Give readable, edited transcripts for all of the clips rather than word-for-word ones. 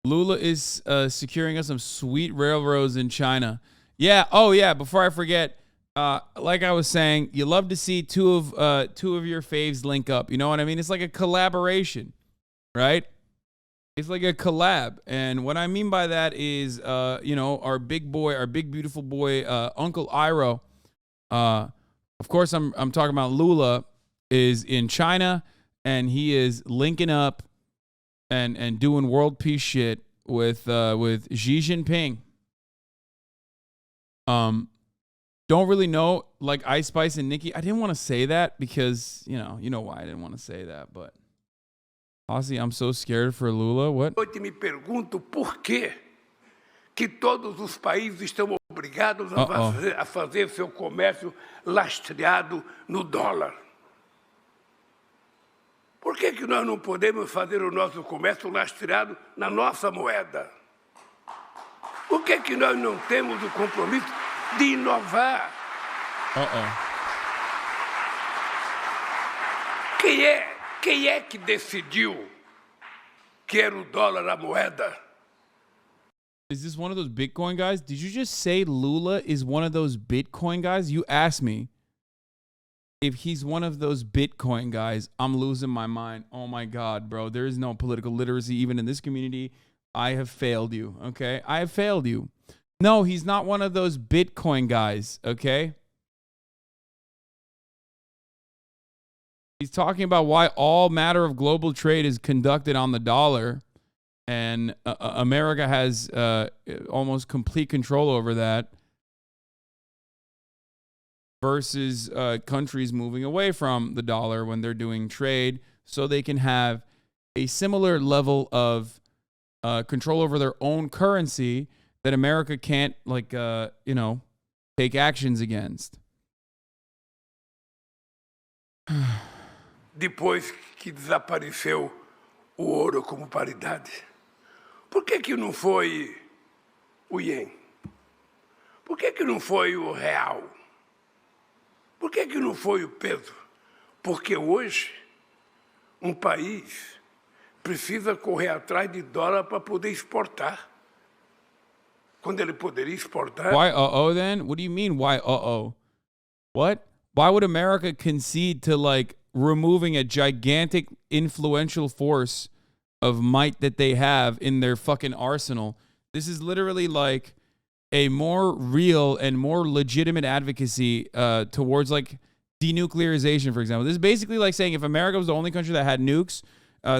Lula is securing us some sweet railroads in China. Yeah. Oh yeah. Before I forget, like I was saying, you love to see two of your faves link up. You know what I mean? It's like a collaboration, right? It's like a collab. And what I mean by that is, our big boy, our big beautiful boy, Uncle Iroh. Of course, I'm talking about Lula is in China, and he is linking up and doing world peace shit with Xi Jinping. Don't really know, like Ice Spice and Nicki. I didn't want to say that because you know why I didn't want to say that, but Aussie, I'm so scared for Lula. What? Eu me pergunto por quê que todos os países estão obrigados a fazer seu comércio lastreado no dólar. Por que nós não podemos fazer o nosso comércio lastreado na nossa moeda? Por que nós não temos o compromisso de inovar? Quem é que decidiu que era o dólar a moeda? Is this one of those Bitcoin guys? Did you just say Lula is one of those Bitcoin guys? You asked me if he's one of those Bitcoin guys. I'm losing my mind. Oh my God, bro. There is no political literacy even in this community. I have failed you, okay? I have failed you. No, he's not one of those Bitcoin guys, okay? He's talking about why all matter of global trade is conducted on the dollar, and America has almost complete control over that versus countries moving away from the dollar when they're doing trade so they can have a similar level of control over their own currency that America can't, take actions against. Depois que desapareceu o ouro como paridade, por que não foi o ien? Por que não foi o real? Por que não foi o peso? Porque hoje um país precisa correr atrás de dólar para poder exportar. Quando ele poderia exportar. Why then? What do you mean why What? Why would America concede to removing a gigantic influential force of might that they have in their fucking arsenal? This is literally like a more real and more legitimate advocacy towards denuclearization, for example. This is basically like saying if America was the only country that had nukes,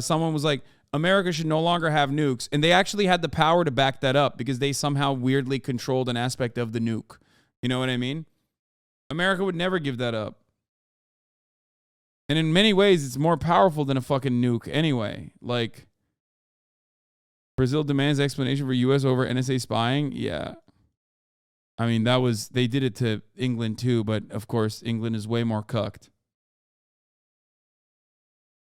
someone was like, America should no longer have nukes. And they actually had the power to back that up because they somehow weirdly controlled an aspect of the nuke. You know what I mean? America would never give that up. And in many ways, it's more powerful than a fucking nuke anyway. Like, Brazil demands explanation for U.S. over NSA spying? Yeah. I mean, they did it to England too, but of course, England is way more cucked.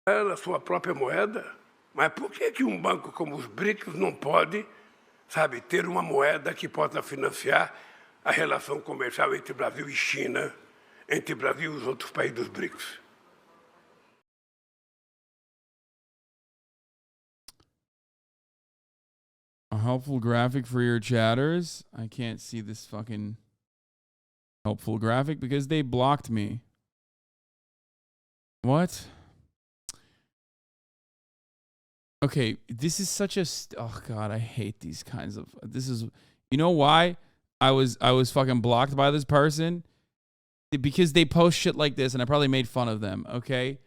A sua própria moeda? Mas por que banco como os BRICS não pode, ter uma moeda que possa financiar a relação comercial entre Brasil e China, entre Brasil e os outros países dos BRICS? A helpful graphic for your chatters? I can't see this fucking helpful graphic because they blocked me. What? Okay, this is such a oh god, I hate these kinds of you know why I was fucking blocked by this person? Because they post shit like this and I probably made fun of them, okay?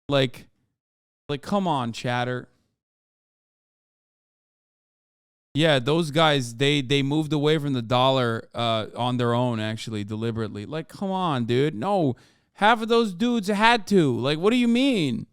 Like come on, chatter. Yeah, those guys, they moved away from the dollar on their own, actually, deliberately. Like, come on, dude. No, half of those dudes had to. Like, what do you mean?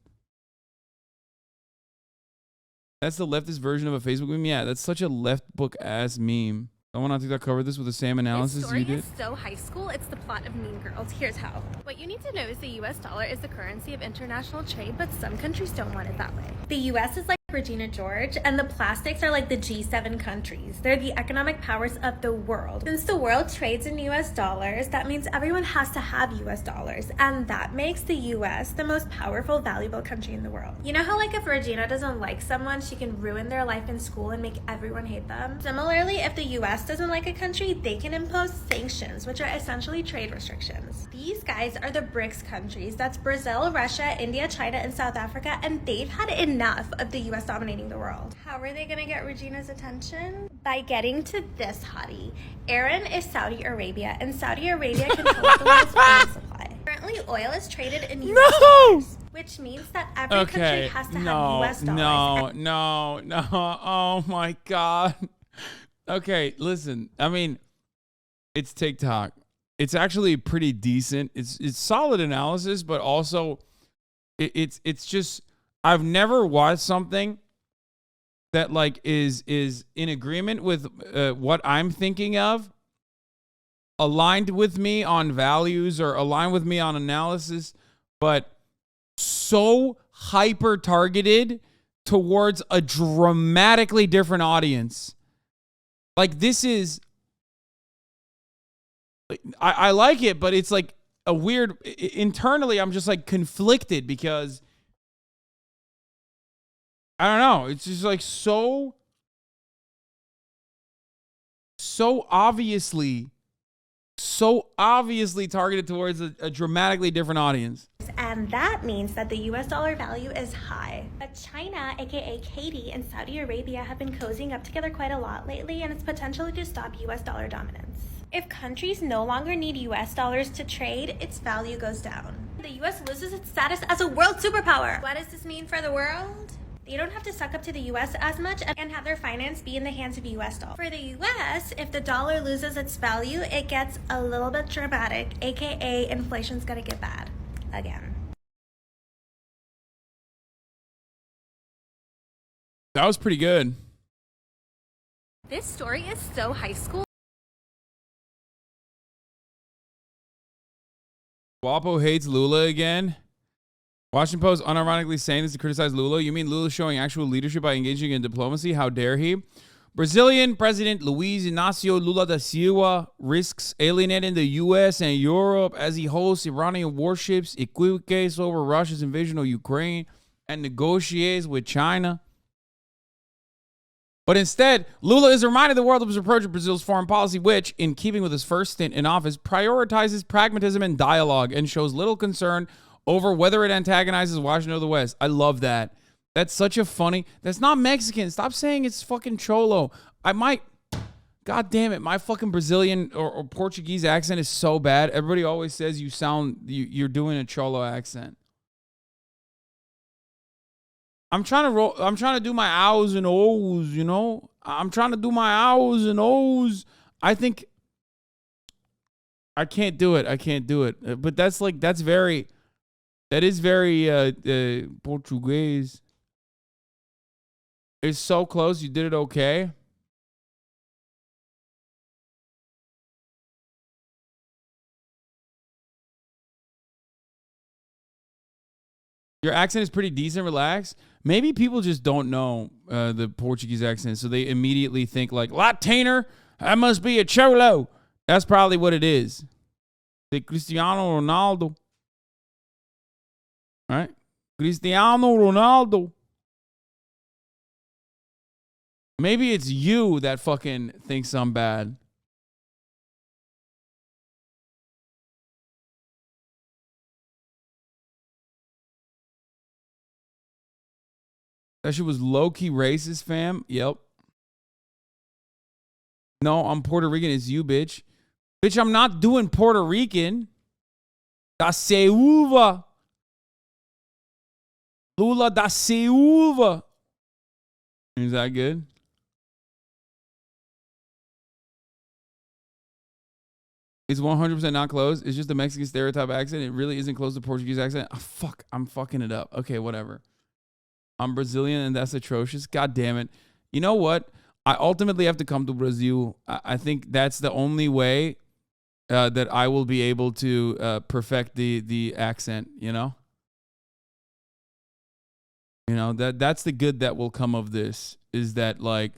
That's the leftist version of a Facebook meme? Yeah, that's such a left book ass meme. Someone on TikTok covered this with the same analysis this story you did. Is so high school, it's the plot of Mean Girls. Here's how. What you need to know is the US dollar is the currency of international trade, but some countries don't want it that way. The US is like Regina George, and the plastics are like the G7 countries. They're the economic powers of the world. Since the world trades in US dollars, that means everyone has to have US dollars, and that makes the US the most powerful, valuable country in the world. You know how like if Regina doesn't like someone, she can ruin their life in school and make everyone hate them? Similarly, if the US doesn't like a country, they can impose sanctions, which are essentially trade restrictions. These guys are the BRICS countries. That's Brazil, Russia, India, China, and South Africa, and they've had enough of the US dominating the world. How are they gonna get Regina's attention? By getting to this hottie. Iran is Saudi Arabia, and Saudi Arabia controls the world's oil supply. Currently, oil is traded in US dollars, which means that every country has to have US dollars. No. Oh my God. Okay, listen. I mean, it's TikTok. It's actually pretty decent. It's solid analysis, but also it's just, I've never watched something that like is in agreement with what I'm thinking of, aligned with me on values or aligned with me on analysis, but so hyper targeted towards a dramatically different audience. Like this is, I like it, but it's like a weird, internally I'm just like conflicted because I don't know. It's just like so obviously targeted towards a dramatically different audience. And that means that the US dollar value is high. But China, aka Katie, and Saudi Arabia have been cozying up together quite a lot lately, and it's potentially to stop US dollar dominance. If countries no longer need US dollars to trade, its value goes down. The US loses its status as a world superpower. What does this mean for the world? They don't have to suck up to the US as much and have their finance be in the hands of US dollars. For the US, if the dollar loses its value, it gets a little bit dramatic, aka inflation's gonna get bad again. That was pretty good. This story is so high school. Guapo hates Lula again. Washington Post unironically saying this to criticize Lula. You mean Lula showing actual leadership by engaging in diplomacy? How dare he? Brazilian President Luiz Inácio Lula da Silva risks alienating the U.S. and Europe as he hosts Iranian warships, equivocates over Russia's invasion of Ukraine, and negotiates with China. But instead, Lula is reminding the world of his approach to Brazil's foreign policy, which, in keeping with his first stint in office, prioritizes pragmatism and dialogue and shows little concern over whether it antagonizes Washington or the West. I love that. That's such a funny... That's not Mexican. Stop saying it's fucking Cholo. God damn it. My fucking Brazilian or Portuguese accent is so bad. Everybody always says you're doing a Cholo accent. I'm trying to do my O's and O's, you know? I'm trying to do my O's and O's. I think... I can't do it. But that's very... That is very Portuguese. It's so close. You did it okay. Your accent is pretty decent. Relax. Maybe people just don't know the Portuguese accent, so they immediately think like, Latiner, that must be a Cholo. That's probably what it is. The Cristiano Ronaldo. Right? Cristiano Ronaldo. Maybe it's you that fucking thinks I'm bad. That shit was low-key racist, fam. Yep. No, I'm Puerto Rican. It's you, bitch. Bitch, I'm not doing Puerto Rican. Da Silva. Lula da Silva. Is that good? It's 100% not close. It's just a Mexican stereotype accent. It really isn't close to Portuguese accent. Oh, fuck. I'm fucking it up. Okay, whatever. I'm Brazilian and that's atrocious. God damn it. You know what? I ultimately have to come to Brazil. I think that's the only way that I will be able to perfect the accent, you know? You know, that's the good that will come of this, is that, like,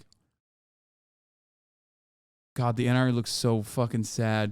God, the NRA looks so fucking sad.